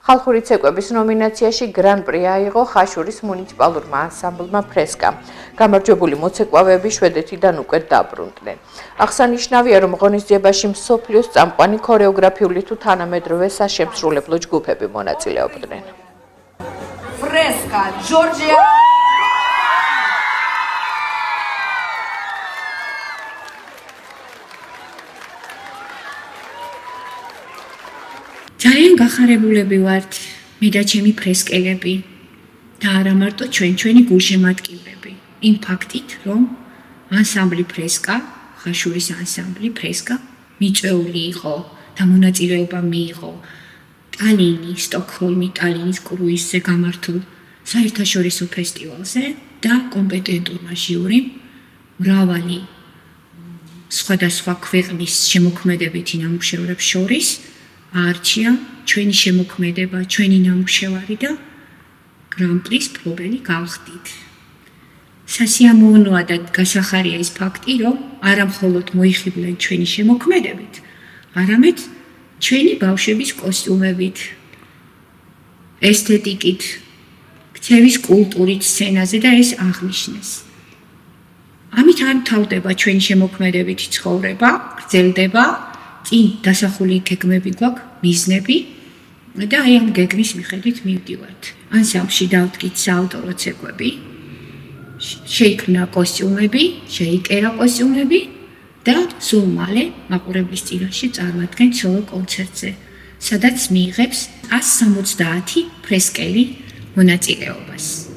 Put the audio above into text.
ხალხური ცეკვების ნომინაციაში გრან-პრი აიღო ხაშურის მუნიციპალურმა ანსამბლმა ფრესკა. გამარჯვებული მოცეკვავეები შვედეთიდან უკვე დაბრუნდნენ. აღსანიშნავია, რომ ღონისძიებაში მსოფლიოს წამყვანი ქორეოგრაფიული თუ თანამედროვე საშემსრულებლო ჯგუფები მონაწილეობდნენ. ფრესკა, ჯორჯია ძალიან გახარებულები ვართ მე და ჩემი ფრესკელები და არა მარტო ჩვენი გულშემატკივრები. იმ ფაქტით, რომ ანსამბლი ფრესკა, ხაშურის ანსამბლი ფრესკა მიწვეული იყო და მონაწილეობა მიიღო ტალინი, სტოკჰოლმი, ტალინის კრუიზზე გამართულ საერთაშორისო ფესტივალზე და კომპეტენტურმა ჟიურიმ მრავალი სხვადასხვა ქვეყნის შემოქმედებითი ნამუშევრებს შორის აარჩია ჩვენი შემოქმედება, ჩვენი ნამუშევარი და გრან-პრის მფლობელი გავხდით. სასიამოვნოა და გასახარია ის ფაქტი, რომ არა მხოლოდ მოიხიბლენ ჩვენი შემოქმედებით, არამედ ჩვენი ბავშვების კოსტიუმებით, ესთეტიკით, ქცევის კულტურით სცენაზე და ეს აღნიშნეს. ამით არ მთავრდება ჩვენი შემოქმედებითი ცხოვრება, გრძელდება, წინ დასახული გეგმები გვაქვს, მიზნები და აი ამ გეგმის მიხედვით მივდივართ. ანსამბლში დავდგით საავტორო ცეკვები, შეიქმნა კოსტიუმები, შეიკერა კოსტიუმები და სულ მალე მაყურებლის წინაშე წარმოადგენთ სოლო კონცერტზე, სადაც მიიღებს 170 ფრესკელი მონაწილეობას.